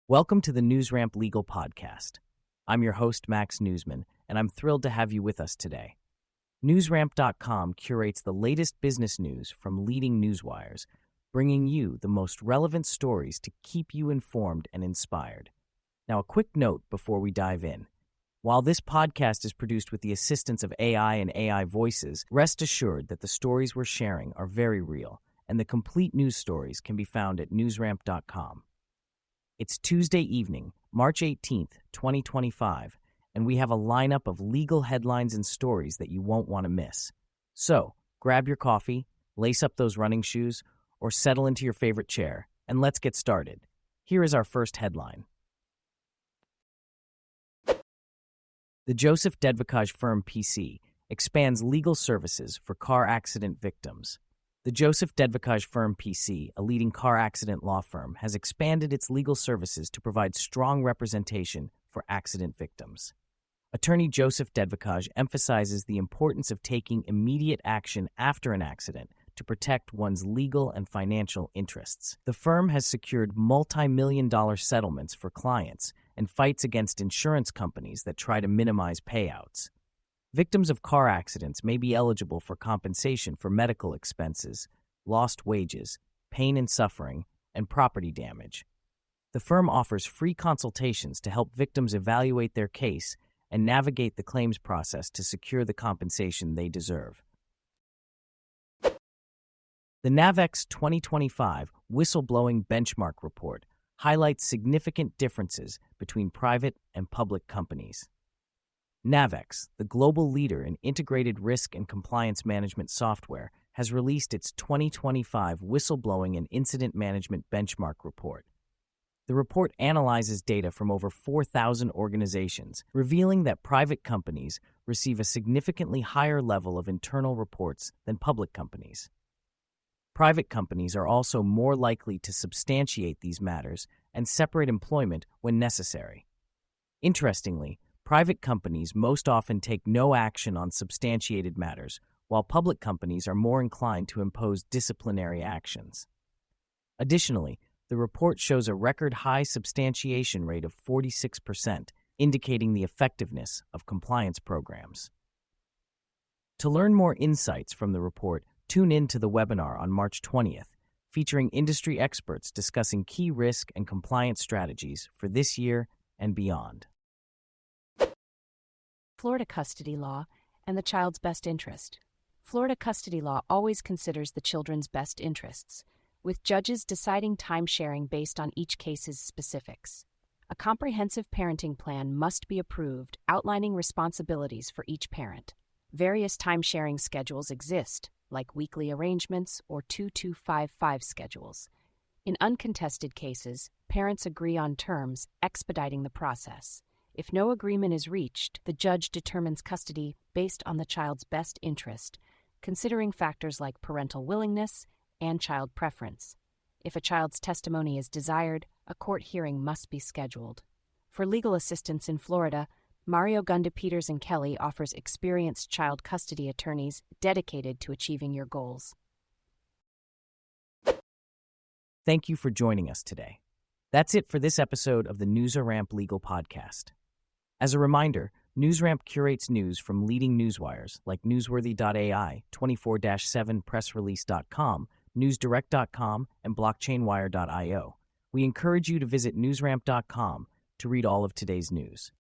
Welcome to the NewsRamp Legal Podcast. I'm your host, Max Newsman, and I'm thrilled to have you with us today. NewsRamp.com curates the latest business news from leading newswires, bringing you the most relevant stories to keep you informed and inspired. Now, a quick note before we dive in. While this podcast is produced with the assistance of AI and AI voices, rest assured that the stories we're sharing are very real, and the complete news stories can be found at NewsRamp.com. It's Tuesday evening, March 18th, 2025, and we have a lineup of legal headlines and stories that you won't want to miss. So, grab your coffee, lace up those running shoes, or settle into your favorite chair, and let's get started. Here is our first headline. The Joseph Dedvukaj Firm PC expands legal services for car accident victims. The Joseph Dedvukaj Firm PC, a leading car accident law firm, has expanded its legal services to provide strong representation for accident victims. Attorney Joseph Dedvukaj emphasizes the importance of taking immediate action after an accident to protect one's legal and financial interests. The firm has secured multi-million-dollar settlements for clients and fights against insurance companies that try to minimize payouts. Victims of car accidents may be eligible for compensation for medical expenses, lost wages, pain and suffering, and property damage. The firm offers free consultations to help victims evaluate their case and navigate the claims process to secure the compensation they deserve. The NAVEX 2025 Whistleblowing Benchmark Report highlights significant differences between private and public companies. NAVEX, the global leader in integrated risk and compliance management software, has released its 2025 Whistleblowing and Incident Management Benchmark Report. The report analyzes data from over 4,000 organizations, revealing that private companies receive a significantly higher level of internal reports than public companies. Private companies are also more likely to substantiate these matters and separate employment when necessary. Interestingly, private companies most often take no action on substantiated matters, while public companies are more inclined to impose disciplinary actions. Additionally, the report shows a record-high substantiation rate of 46%, indicating the effectiveness of compliance programs. To learn more insights from the report, tune in to the webinar on March 20th, featuring industry experts discussing key risk and compliance strategies for this year and beyond. Florida custody law and the child's best interest. Florida custody law always considers the children's best interests, with judges deciding time sharing based on each case's specifics. A comprehensive parenting plan must be approved, outlining responsibilities for each parent. Various time sharing schedules exist, like weekly arrangements or 2255 schedules. In uncontested cases, parents agree on terms, expediting the process. If no agreement is reached, the judge determines custody based on the child's best interest, considering factors like parental willingness and child preference. If a child's testimony is desired, a court hearing must be scheduled. For legal assistance in Florida, Mario Gunda Peters & Kelly offers experienced child custody attorneys dedicated to achieving your goals. Thank you for joining us today. That's it for this episode of the NewsRamp Legal Podcast. As a reminder, NewsRamp curates news from leading newswires like Newsworthy.ai, 24/7pressrelease.com, NewsDirect.com, and BlockchainWire.io. We encourage you to visit NewsRamp.com to read all of today's news.